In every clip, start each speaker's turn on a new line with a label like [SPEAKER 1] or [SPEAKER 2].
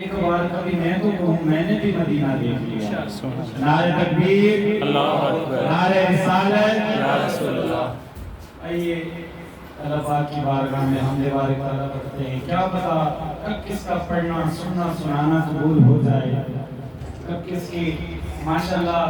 [SPEAKER 1] ایک بار کبھی میں تو کہوں میں نے بھی مدینہ دیکھ لیا. نعرہ تکبیر،
[SPEAKER 2] اللہ اکبر،
[SPEAKER 1] نعرہ رسالت،
[SPEAKER 2] یا رسول اللہ.
[SPEAKER 1] آئیے اللہ پاک کی بارگاہ میں حمد بارک تعالیٰ کرتے ہیں. کیا پتا کب کس کا پڑھنا سننا سنانا قبول ہو جائے، کب کس کی ماشاءاللہ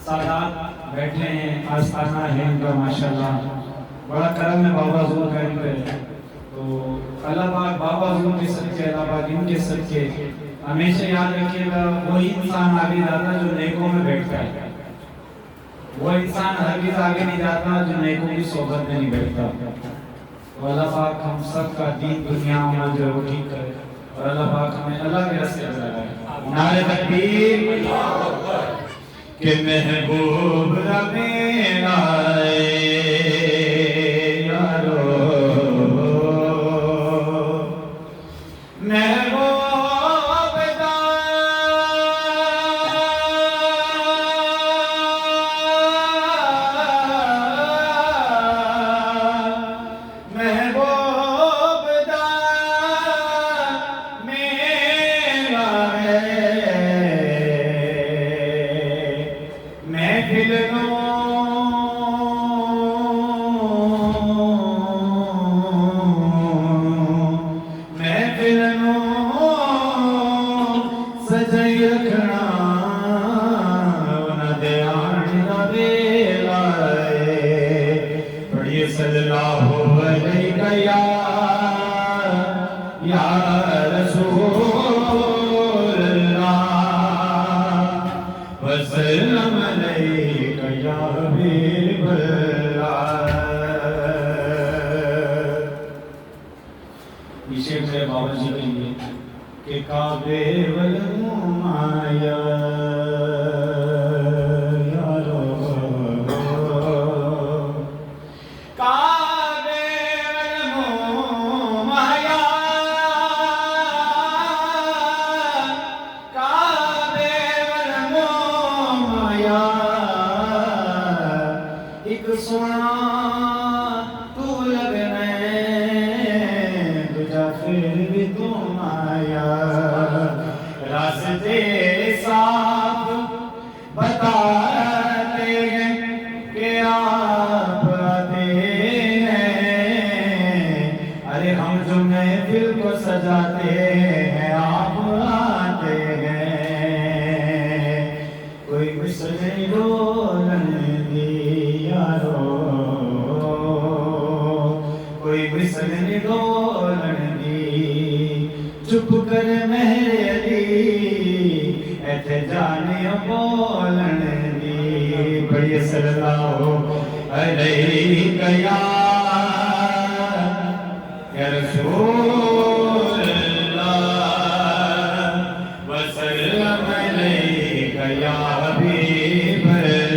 [SPEAKER 1] سادات بیٹھے ہیں، آستانہ ہے ان کا ماشاءاللہ. بڑا کرم ہے بابا حضور کا ان پہ. تو اللہ پاک بابا حضور کے صدقے، اللہ پاک ان کے صدقے ہمیشہ یاد رکھیے گا. وہی انسان آگے جاتا ہے جو نیکوں میں بیٹھتا ہے. وہ انسان ہرگز آگے نہیں جاتا جو نیکوں کی صحبت میں نہیں بیٹھتا. تو اللہ پاک ہم سب کا دین دنیا میں جو ہے ٹھیک کرے اور اللہ پاک ہمیں اللہ کے راستے پر لگائے. نعرہ تکبیر کہ محبوب میرا صلی اللہ علیہ یا رسول اللہ وسلم علیہ یا حبیب اللہ. یہ شعر میرے بابا جی کے لیے کہ کعبے والمایا سونا تو لگنے تجھا پھر بھی تم آیا. راستے صاف بتاتے ہیں کہ آپ آتے ہیں. ارے ہم جو محفل کو سجاتے ہیں آپ آتے ہیں. کوئی مسجد ڈولن کوئی مسلم دولن دی چپ کر مہر علی ایتھے جانے بولن دی. بڑی صلی اللہ علیہ یا رسول اللہ وسلم علیہ یا حبیب اللہ.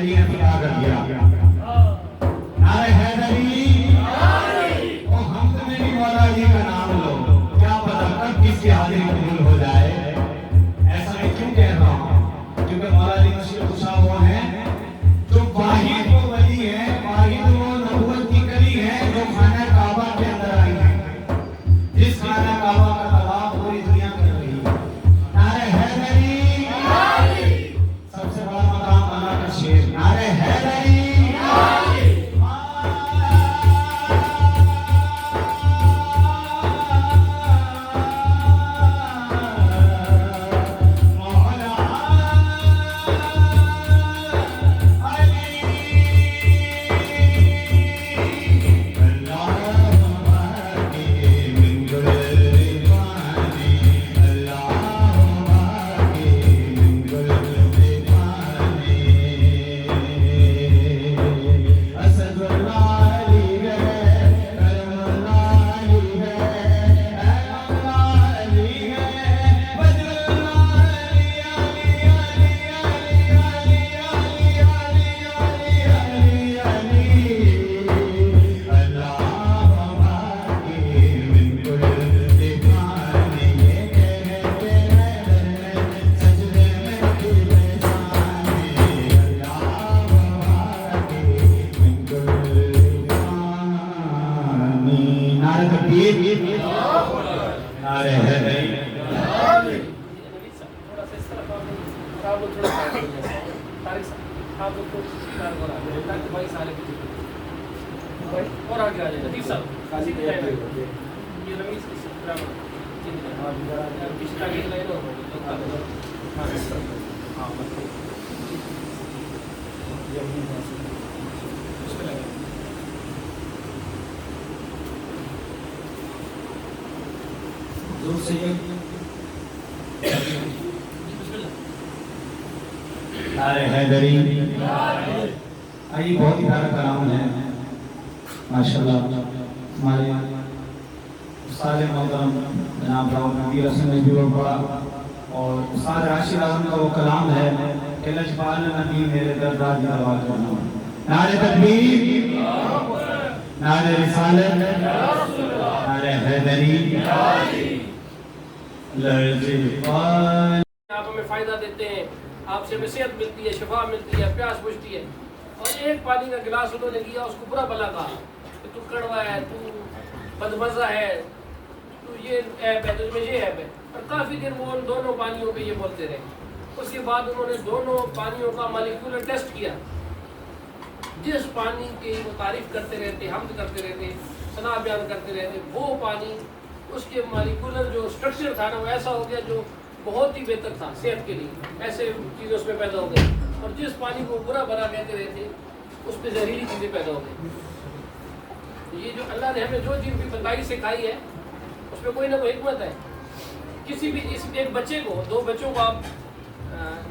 [SPEAKER 1] علی نے پتا کر دیا نعرہ حیدری اور ہم تمہیں بھی مولا علی کا نام لو کیا پتا کب کس کی حاضری قبول ہو جائے ایسا میں کیوں کہہ رہا ہوں کیونکہ مولا علی مشیر کشا وہ ہیں جو واحد وہ ولی ہیں واحد وہ نبوت کی کلی ہے جو خانہ کعبہ کے اندر آئی ہے جس خانہ کعبہ کا طواف پوری دنیا کر رہی ہے نعرہ حیدری سب سے بڑا مقام اللہ کا شیر نعرہ حیدری
[SPEAKER 2] اور آگے آ جائے لطیف صاحب یہ رمیز کی
[SPEAKER 1] نعرہ حیدری آئیے بہت ہی پیارا کلام ہے ماشاءاللہ ہمارے استاد محترم جناب راؤ نبی رسم نبی کو پڑھا اور استاد راشد اعظم کا وہ کلام ہے کہ لجپال نبی میرے دربار کی آواز کرنا نعرہ تکبیر نعرہ رسالت نعرہ حیدری لجپال
[SPEAKER 2] آپ ہمیں فائدہ دیتے ہیں آپ سے صحت ملتی ہے شفا ملتی ہے پیاس بجھتی ہے اور ایک پانی کا گلاس انہوں نے کیا اس کو برا بلا کہا کہ تو کڑوا ہے تو بدمزہ ہے تو یہ عیب ہے تو میں یہ عیب ہے اور کافی دیر وہ ان دونوں پانیوں پہ یہ بولتے رہے اس کے بعد انہوں نے دونوں پانیوں کا مالیکولر ٹیسٹ کیا جس پانی کی وہ تعریف کرتے رہتے حمد کرتے رہتے ثنا بیان کرتے رہتے وہ پانی اس کے مالیکولر جو اسٹرکچر تھا نا وہ ایسا ہو گیا جو بہت ہی بہتر تھا صحت کے لیے ایسے چیزیں اس میں پیدا ہو گئی اور جس پانی کو برا بھلا کہتے رہتے اس پہ زہریلی چیزیں پیدا ہو گئی یہ جو اللہ نے ہمیں جو چیز بھی بتائی سکھائی ہے اس میں کوئی نہ کوئی حکمت ہے کسی بھی اس ایک بچے کو دو بچوں کو آپ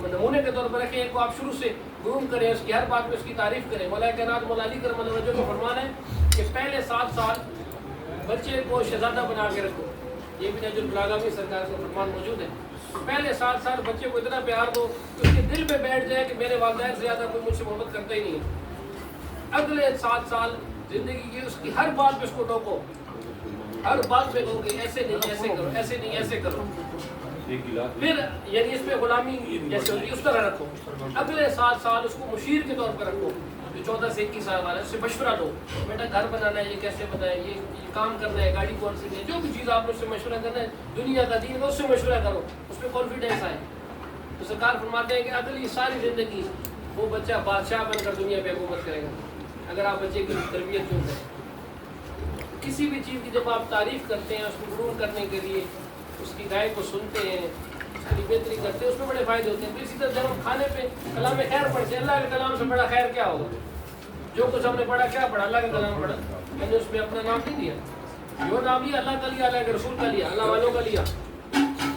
[SPEAKER 2] نمونے کے طور پر رکھیں ایک کو آپ شروع سے گروم کریں اس کی ہر بات میں اس کی تعریف کریں مولا کائنات مولا علی کرم اللہ کا فرمان ہے کہ پہلے 7 سال بچے کو شہزادہ بنا کے رکھو یہ بھی نجم البلاغہ میں سرکار کا فرمان موجود ہے پہلے 7 سال بچے کو اتنا پیار دو کہ اس کے دل پہ بیٹھ جائے کہ میرے والدین سے زیادہ کوئی مجھ سے محبت کرتا ہی نہیں ہے اگلے 7 سال زندگی کی اس کی ہر بات پہ اس کو ٹوکو ہر بات پہ کہو کہ ایسے نہیں ایسے کرو ایسے نہیں ایسے کرو پھر یعنی اس پہ غلامی جیسے ہوتی ہے اس طرح رکھو اگلے 7 سال اس کو مشیر کے طور پر رکھو جو 14 سے 21 سال والا ہے اس سے مشورہ دو بیٹا گھر بنانا ہے یہ کیسے بنائے یہ کام کرنا ہے گاڑی کون سی ہے جو بھی چیز آپ نے اس سے مشورہ کرنا ہے دنیا کا دین کا اس سے مشورہ کرو اس پہ کانفیڈینس آئے تو سرکار فرماتے ہیں کہ اگلی ساری زندگی وہ بچہ بادشاہ بن کر دنیا پہ حکومت کرے گا اگر آپ بچے کی تربیت کیوں کریں کسی بھی چیز کی جب آپ تعریف کرتے ہیں اس کو غرور کرنے کے لیے اس کی رائے کو سنتے ہیں اس کی بہتری کرتے ہیں اس میں بڑے فائدے ہوتے ہیں تو اسی طرح جب ہم کھانے پہ کلام خیر پڑھتے ہیں اللہ کے کلام سے بڑا خیر کیا ہوگا جو کچھ ہم نے پڑھا کیا پڑھا اللہ کا کلام پڑھا میں نے اس میں اپنا نام نہیں دیا جو نام لیا اللہ کا لیا اللہ کے رسول کا لیا اللہ والوں کا لیا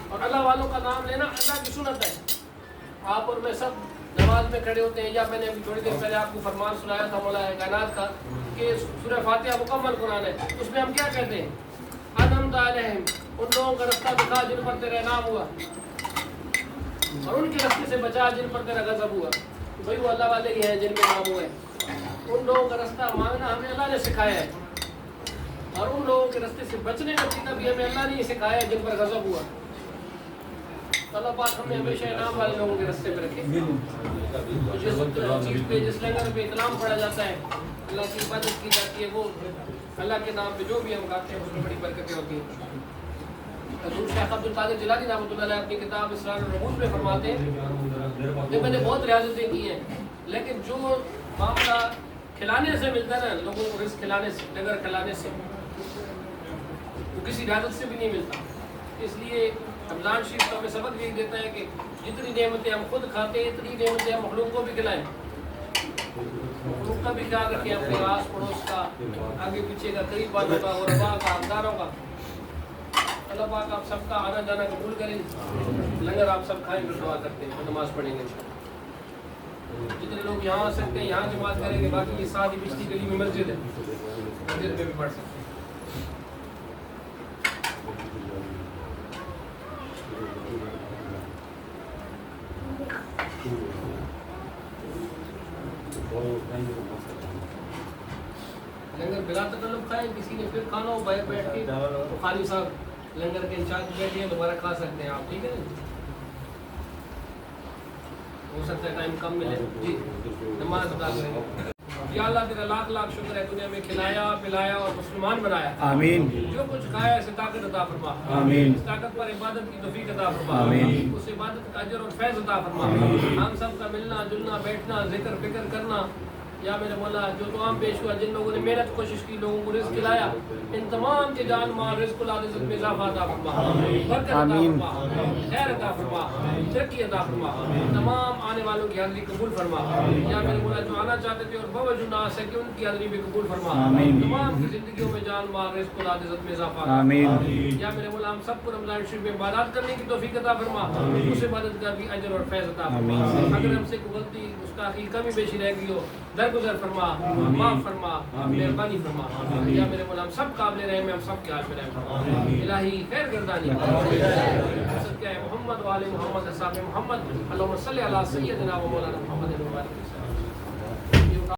[SPEAKER 2] اور اللہ والوں کا نام لینا اللہ کی سنت ہے آپ اور میں سب نماز میں کھڑے ہوتے ہیں یا میں نے ابھی تھوڑی دیر پہلے آپ کو فرمان سنایا تھا مولا کائنات کا کہ سورہ فاتحہ مکمل قرآن ہے اس میں ہم کیا کہتے ہیں انعمت علیہم ان لوگوں کا رستہ دکھا جن پر تیرا انعام ہوا اور ان کے رستے سے بچا جن پر تیرا غضب ہوا بھائی وہ اللہ والے ہی ہیں جن میں نام ہوئے. ان لوگوں کا رستہ مانگنا ہمیں اللہ نے سکھایا ہے, اور ان لوگوں کے رستے سے بچنے کا طریقہ بھی ہمیں اللہ نے یہ سکھایا ہے جن پر غضب ہوا. اللہ پاک ہمیں ہمیشہ انعام والے لوگوں کے رستے پہ رکھے. جس چیز پہ, جس لنگر پہ کلام پڑھا جاتا ہے, اللہ کی عبادت کی جاتی ہے, وہ اللہ کے نام پہ جو بھی ہم گاتے ہیں اس میں بڑی برکتیں ہوتی ہیں. حضور شیخ عبد القادر جیلانی رحمۃ اللہ علیہ اپنی کتاب اسرار الرموز میں فرماتے ہیں کہ میں نے بہت ریاضتیں کی ہیں, لیکن جو معاملہ کھلانے سے ملتا ہے نا, لوگوں کو رزق کھلانے سے, لنگر کھلانے سے, وہ کسی ریاضت سے بھی نہیں ملتا. اس لیے رمضان شریف تو ہمیں سبق یہی دیتا ہے کہ جتنی نعمتیں ہم خود کھاتے ہیں اتنی نعمتیں ہم مخلوق کو بھی کھلائیں. مخلوق کا بھی خیال رکھیں, اپنے آس پڑوس کا, آگے پیچھے کا, قریب والوں کا, غربا کا, ہمداروں کا. اللہ پاک آپ سب کا آنا جانا قبول کریں. لنگر آپ سب کھائیں گے, دعا کرتے ہیں, نماز پڑھیں گے. جتنے لوگ یہاں آ سکتے ہیں یہاں جماعت کریں گے, باقی یہ ساتھ ہی بچتی گلی میں مسجد ہے, مسجد میں بھی پڑھ سکتے ہیں. لنگر بلا تکلف کھائیں, کسی نے پھر کھانا ہو بیٹھ کے تو خالی صاحب لنگر کے انچارج بیٹھے ہیں, دوبارہ کھا سکتے ہیں آپ, ٹھیک ہے. ہو سکتا ہے ٹائم کم ملے. جی نماز ادا کریں گے. یا اللہ تیرا لاکھ لاکھ شکر ہے, تو نے ہمیں کھلایا پلایا اور مسلمان بنایا. آمین. جو کچھ کھایا اسے طاقت عطا فرما. آمین. اس طاقت پر عبادت کی توفیق عطا فرما. آمین. اس عبادت کا اجر اور فیض عطا فرما. آمین. ہم سب کا ملنا جلنا, بیٹھنا, ذکر فکر کرنا, یا میرے مولا جو دعام پیش ہوا, جن لوگوں نے محنت کوشش کی, لوگوں کو رزق کھلایا, ان تمام کے جان مال رزق العزت میں اضافہ عطا فرما, برکت عطا فرما, خیر عطا فرما, ترقی عطا فرما, تمام آنے والوں کی حاضری قبول فرما. یا میرے مولا جو آنا چاہتے تھے اور باوجود نہ آ سکے, ان کی حاضری بھی قبول فرما. تمام کی زندگیوں میں جان مال رزق العزت میں اضافہ. یا میرے مولا ہم سب کو رمضان شریف میں عبادات کرنے کی توفیق عطا فرما, اس عبادت کا بھی اجر اور فیض عطا فرما. اگر ہم سے کوئی غلطی گستاخی کمی بیشی رہ گئی ہو, درگزر فرما, معاف فرما, مہربانی فرما. یا میرے مولا ہم سب قابل رحم ہیں, ہم سب کے حال میں رحم فرما. الہی خیر گردانی صدقہ محمد و آل محمد اصحاب محمد, اللہم صلی علی سیدنا و مولانا محمد و آلہ وسلم.